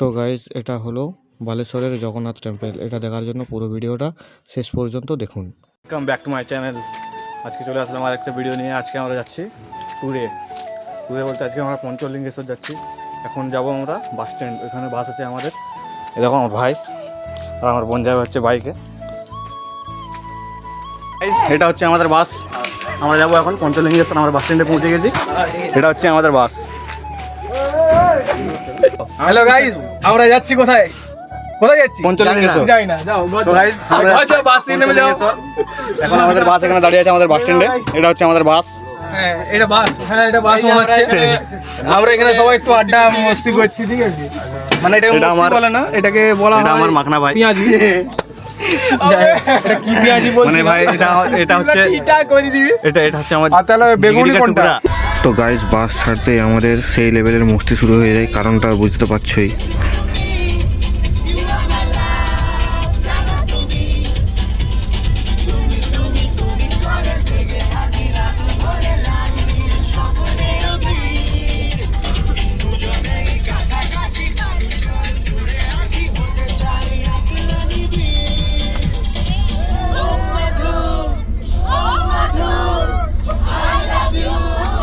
তো গাইস এটা হলো বালেশ্বরের জগন্নাথ টেম্পল। এটা দেখার জন্য পুরো ভিডিওটা শেষ পর্যন্ত দেখুন। Welcome back to my channel. আজকে চলে আসলাম আর একটা ভিডিও নিয়ে। আজকে আমরা যাচ্ছি ট্যুরে বলতে আজকে আমরা পঞ্চলিঙ্গেশ্বর যাচ্ছি। এখন যাব আমরা বাস স্ট্যান্ড, ওইখানে বাস আছে আমাদের। এ দেখো আমার ভাই আর আমার বোন যাবে হচ্ছে বাইকে। এটা হচ্ছে আমাদের বাস, আমরা যাবো এখন পঞ্চলিঙ্গেশ্বর। আমরা বাস স্ট্যান্ডে পৌঁছে গেছি, এটা হচ্ছে আমাদের বাস। হ্যালো গাইস, আমরা যাচ্ছি কোথায় যাচ্ছি? পঞ্চলিঙ্গেশ্বর। যাই না, যাও তো গাইস বাস স্ট্যান্ডে নেমে যাও। এখন আমাদের বাস এখানে দাঁড়িয়ে আছে আমাদের বাস স্ট্যান্ডে। এটা হচ্ছে আমাদের বাস। হ্যাঁ এটা বাস, এটা বাস মনে হচ্ছে। আমরা এখানে সবাই একটু আড্ডা মস্তি করছি, ঠিক আছে? মানে এটা মস্তি বলে না, এটাকে বলা হয় আমার মাখনা ভাই পেঁয়াজি। এটা কি পেঁয়াজি বলছিস? মানে ভাই এটা হচ্ছে এটা হচ্ছে আমাদের বেগুনি কোনটা। তো গাইস বাস ছাড়তেই আমাদের সেই লেভেলের মস্তি শুরু হয়ে যায়, কারণটা বুঝতে পারছোই।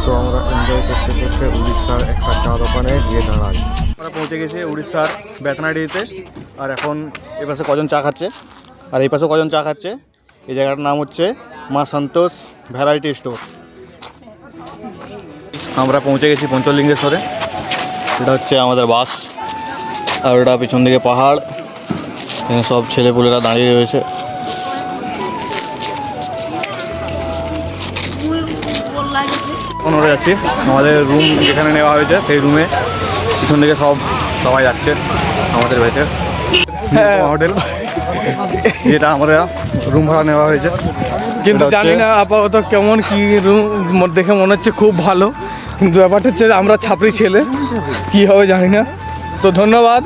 তো আমরা এনজয় করতে করতে উড়িষ্যার একটা চা দোকানে গিয়ে দাঁড়াই। আমরা পৌঁছে গেছি উড়িষ্যার বেতনাডিতে। আর এখন এই পাশে কজন চা খাচ্ছে আর এই পাশেও কজন চা খাচ্ছে। এই জায়গাটার নাম হচ্ছে মা সন্তোষ ভ্যারাইটি স্টোর। আমরা পৌঁছে গেছি পঞ্চলিঙ্গেশ্বরে। এটা হচ্ছে আমাদের বাস আর ওটা পিছন দিকে পাহাড়। এখানে সব ছেলেপুলেরা দাঁড়িয়ে রয়েছে। এখন ওরা যাচ্ছি আমাদের রুম যেখানে নেওয়া হয়েছে সেই রুমে। পিছন দিকে সবাই যাচ্ছে আমাদের বেঁচে হোটেল, যেটা আমরা রুম ভাড়া নেওয়া হয়েছে। কিন্তু জানি না আপাতত কেমন কি রুম, দেখে মনে হচ্ছে খুব ভালো, কিন্তু ব্যাপারটা হচ্ছে আমরা ছাপড়ি ছেলে, কি হবে জানি না। তো ধন্যবাদ।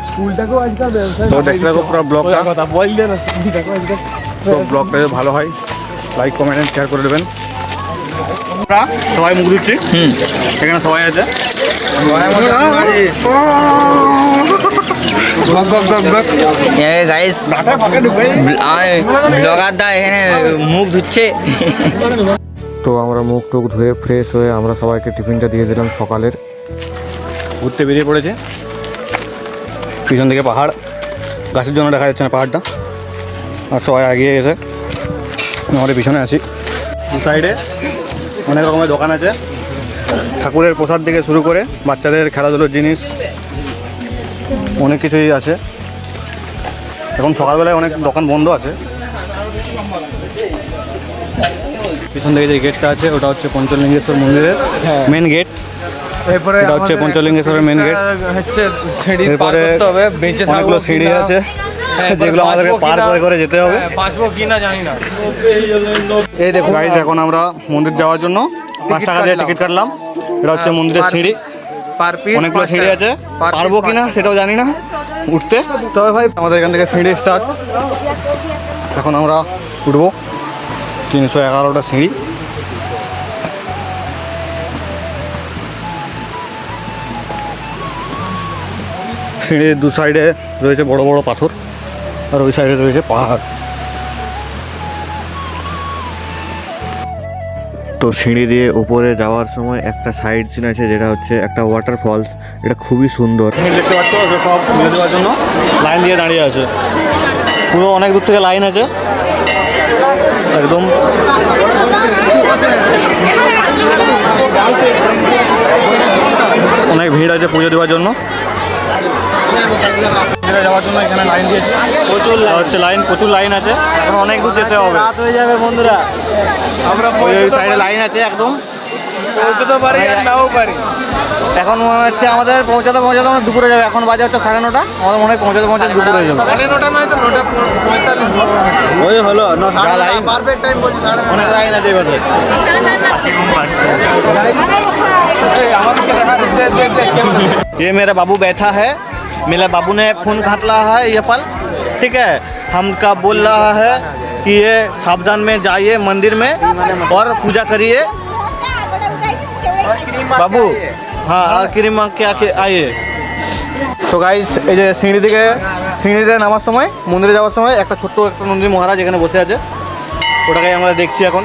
স্কুলটাকেও আজকাল তো দেখতে থাকো পুরো ব্লগটা। কথা বললে না, দেখো আজকাল তো ব্লগটা যদি ভালো হয় লাইক কমেন্ট এন্ড শেয়ার করে দেবেন। আমরা সবাই মুখ দিচ্ছি, এখানে সবাই আছে। গাইস ব্লগার দা এখানে মুখ ধুচ্ছে। তো আমরা মুখ টুক ধুয়ে ফ্রেশ হয়ে আমরা সবাইকে টিফিনটা দিয়ে দিলাম সকালের। ঘুরতে বেরিয়ে পড়েছে। পিছন দিকে পাহাড়, গাছের জন্য দেখা যাচ্ছে না পাহাড়টা। আর সবাই এগিয়ে গেছে, আমাদের পিছনে আছি। দু সাইডে অনেক রকমের দোকান আছে, ঠাকুরের প্রসাদ থেকে শুরু করে বাচ্চাদের খেলাধুলোর জিনিস অনেক কিছুই আছে। এখন সকালবেলায় অনেক দোকান বন্ধ আছে। পিছন দিকে যে গেটটা আছে ওটা হচ্ছে পঞ্চলিঙ্গেশ্বর মন্দিরের মেন গেট। এটা হচ্ছে পঞ্চলিঙ্গেশ্বরের মেন গেট। এরপরে অনেকগুলো সিঁড়ি আছে যেগুলো আমাদেরকে পার করে যেতে হবে। এই দেখো গাইস, এখন আমরা মন্দির যাওয়ার জন্য 5 টাকা দিয়ে টিকিট কাটলাম। এটা হচ্ছে মন্দিরের সিঁড়ি, অনেকগুলো সিঁড়ি আছে। পারবো কিনা সেটাও জানি না উঠতে। তবে ভাই আমাদের এখান থেকে সিঁড়ি স্টার্ট। এখন আমরা উঠবো 311টা সিঁড়ি। সিঁড়ির দু সাইডে রয়েছে বড় বড় পাথর আর ওই সাইডে রয়েছে পাহাড়। তো সিঁড়ি দিয়ে উপরে যাওয়ার সময় একটা সাইড সিন আছে, যেটা হচ্ছে একটা ওয়াটারফলস। এটা খুবই সুন্দর। দেখতে পাচ্ছ যে সব পুজো দেওয়ার জন্য লাইন দিয়ে দাঁড়িয়ে আছে। পুরো অনেক দূর থেকে লাইন আছে একদম। অনেক ভিড় আছে পুজো দেওয়ার জন্য। যাওয়ার জন্য এখানে লাইন দিয়েছে, প্রচুর লাইন আছে। এখন অনেক দূর যেতে হবে, রাত হয়ে যাবে বন্ধুরা। আমরা ওই সাইডে লাইন আছে একদম, পৌঁছতে পারি আর নাও পারি। এখন মনে হচ্ছে আমাদের পৌঁছাতে আমরা দুপুরে যাবে। এখন বাজে হচ্ছে 9:30। আমাদের মনে হয় পৌঁছাতে দুপুরে হয়ে যাবে। 9:30 নয় তো 9:45 ওই হলো পারফেক্ট টাইম বলছি। অনেক লাইন আছে এই বাসে। ये मेरा बाबू बैठा है, मेरा बाबू ने खून घाटला है ये पल, ठीक है। हमका बोल रहा है कि ये सावधान में जाइए मंदिर में और पूजा करिए बाबू। हाँ और क्रीम क्या आइए। তো গাইস এই যে সিঁড়িতে নামার সময় মন্দিরে যাওয়ার সময় একটা ছোট্ট একটা নন্দী মহারাজ এখানে বসে আছে, ওটাকে আমরা দেখছি এখন।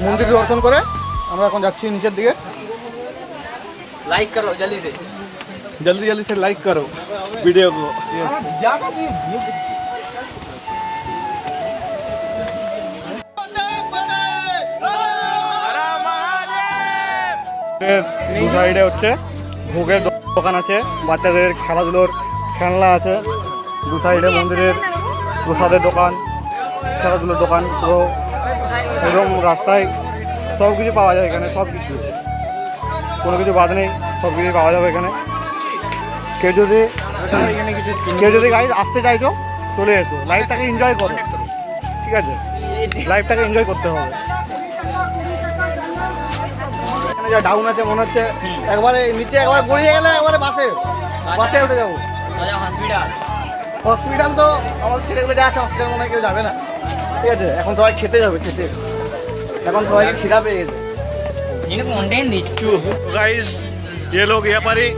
মন্দির দর্শন করে আমরা এখন যাচ্ছি নিচের দিকে। लाइक करो जल्दी से। जल्दी जल्दी से लाइक करो वीडियो को। দু সাইডে হচ্ছে ভোগের দোকান আছে, বাচ্চাদের খেলাধুলোর খেলনা আছে, দু সাইডে মন্দিরের প্রসাদের দোকান, খেলাধুলোর দোকান, পুরো একদম রাস্তায় সব কিছু পাওয়া যায় এখানে, সব কিছু, কোনো কিছু বাদ নেই, সব কিছু পাওয়া যাবে এখানে। কেউ যদি গাইজ আসতে চাইছো চলে এসো, লাইফটাকে এনজয় করো, ঠিক আছে, লাইফটাকে এনজয় করতে হবে। এখানে যা ডাউন আছে মনে হচ্ছে একবারে নিচে একবার গড়িয়ে গেলে একবারে বাসে উঠে যাবো। হসপিটাল তো আমাদের ছেলেগুলো যা আছে হসপিটাল মনে হয় কেউ যাবে না, ঠিক আছে। এখন সবাই খেতে যাবে, এখন সবাইকে খিদা পেয়ে গেছে। गाइस ये लोग यहाँ पर ही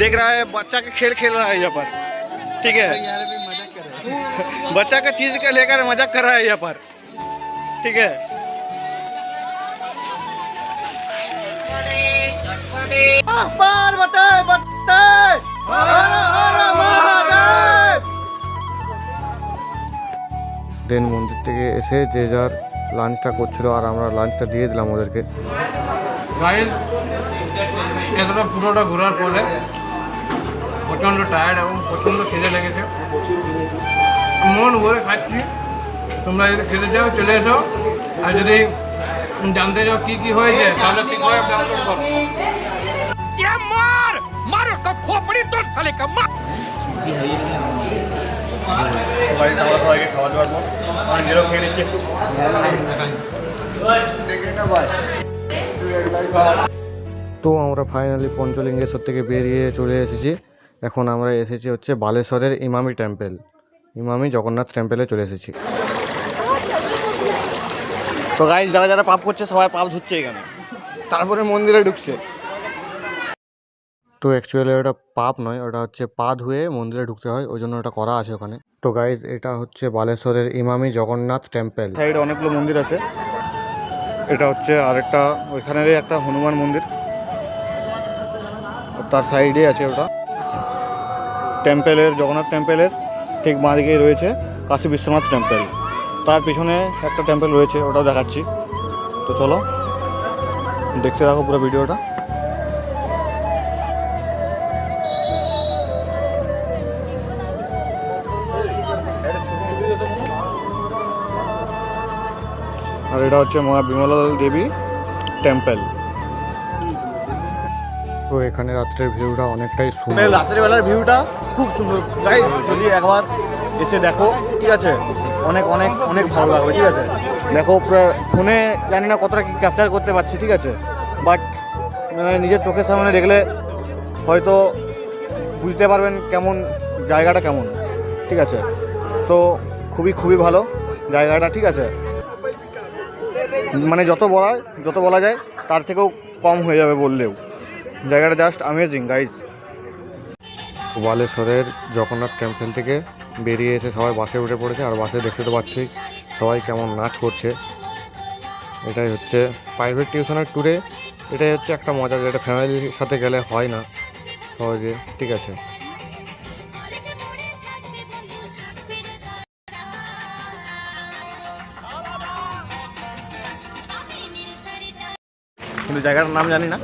देख रहा है, बच्चा के खेल रहा है यहाँ पर, ठीक है, बच्चा का चीज के लेकर मजाक कर रहा है यहाँ पर, ठीक है। দেন মন্দির থেকে এসে যে যার লাঞ্চটা করছিল আর আমরা লাঞ্চটা দিয়ে দিলাম ওদেরকে। গাইস এতটা পুরোটা ঘোরার পরে প্রচণ্ড টায়ার্ড এবং প্রচণ্ড খিদে লেগেছে, মন ভরে খাচ্ছি। তোমরা যদি খেতে চাও চলে এসো, আর যদি জানতে চাও কী কী হয়েছে তাহলে শীঘ্রই ডাউনলোড করো। আমরা সবাইকে খাওয়া দাওয়ার পর আমি নিজেরাও খেয়ে নিচ্ছি একটু। তো আমরা ফাইনালি পঞ্চলিঙ্গেশ্বর থেকে বেরিয়ে চলে এসেছি। এখন আমরা এসেছি হচ্ছে বালেশ্বরের ইমামি টেম্পল, ইমামি জগন্নাথ টেম্পলে চলে এসেছি। তো গাইস যারা যারা পাপ করছে সবাই পাপ ধুচ্ছে এখানে, তারপরে মন্দিরে ঢুকছে। তো অ্যাকচুয়ালি ওটা পাপ নয়, ওটা হচ্ছে পা ধুয়ে মন্দিরে ঢুকতে হয়, ওই জন্য ওটা করা আছে ওখানে। তো গাইজ এটা হচ্ছে বালেশ্বরের ইমামি জগন্নাথ টেম্পল। সাইডে অনেকগুলো মন্দির আছে, এটা হচ্ছে আরেকটা ওইখানেরই একটা হনুমান মন্দির, তার সাইডে আছে ওটা টেম্পেলের, জগন্নাথ টেম্পেলের ঠিক বাঁ দিকেই রয়েছে কাশী বিশ্বনাথ টেম্পল, তার পিছনে একটা টেম্পল রয়েছে, ওটাও দেখাচ্ছি। তো চলো দেখতে থাকো পুরো ভিডিওটা। আর এটা হচ্ছে মা বিমলা দেবী টেম্পল। তো এখানে রাত্রের ভিউটা অনেকটাই সুন্দর, রাত্রের বেলার ভিউটা খুব সুন্দর, তাই যদি একবার এসে দেখো, ঠিক আছে, অনেক অনেক অনেক ভালো লাগবে, ঠিক আছে। দেখো ফোনে জানি না কতটা কি ক্যাপচার করতে পারছি, ঠিক আছে, বাট নিজের চোখের সামনে দেখলে হয়তো বুঝতে পারবেন কেমন জায়গাটা কেমন, ঠিক আছে। তো খুবই ভালো জায়গাটা, ঠিক আছে, মানে যত বলা যায় তার থেকেও কম হয়ে যাবে বললেও, জায়গাটা জাস্ট অ্যামেজিং গাইজ। বালেশ্বরের জগন্নাথ টেম্পল থেকে বেরিয়ে এসে সবাই বাসে উঠে পড়েছে, আর বাসে দেখতে তো পাচ্ছেই সবাই কেমন নাচ করছে। এটাই হচ্ছে প্রাইভেট টিউশনের ট্যুরে, এটাই হচ্ছে একটা মজা, যেটা ফ্যামিলির সাথে গেলে হয় না সহজে, ঠিক আছে। কিন্তু জায়গাটার নাম জানি না।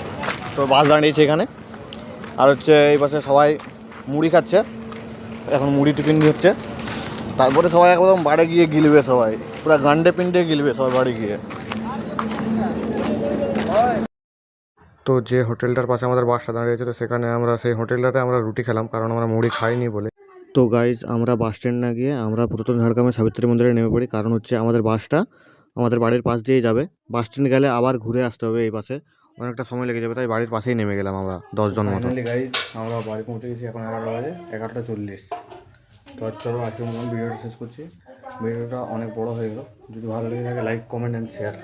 তো বাস দাঁড়িয়েছে এখানে, আর হচ্ছে এই পাশে সবাই মুড়ি খাচ্ছে, এখন মুড়ি টিফিন হচ্ছে, তারপরে সবাই একদম বাড়ি গিয়ে গিলবে, সবাই পুরো গান্ডে পিন্ডে গিলবে সবাই বাড়ি গিয়ে। তো যে হোটেলটার পাশে আমাদের বাসটা দাঁড়িয়েছিল সেখানে আমরা সেই হোটেলটাতে আমরা রুটি খেলাম, কারণ আমরা মুড়ি খাইনি বলে। তো গাইজ আমরা বাস স্ট্যান্ড না গিয়ে আমরা পুরাতন ঝাড়গ্রামের সাবিত্রী মন্দিরে নেমে পড়ি, কারণ হচ্ছে আমাদের বাসটা আমাদের বাড়ির পাশ দিয়েই যাবে। বাস স্ট্যান্ড গেলে আবার ঘুরে আসতে হবে এই পাশে, অনেকটা সময় লেগে যাবে, তাই বাড়ির পাশেই নেমে গেলাম আমরা 10 জন মতো। গাইজ আমরা বাড়ি পৌঁছে গেছি, এখন 11টা বাজে, 11:40। তো চলো আজকের মতন ভিডিওটা শেষ করছি। ভিডিওটা অনেক বড় হয়ে গেল, যদি ভালো লেগে থাকে লাইক কমেন্ট অ্যান্ড শেয়ার।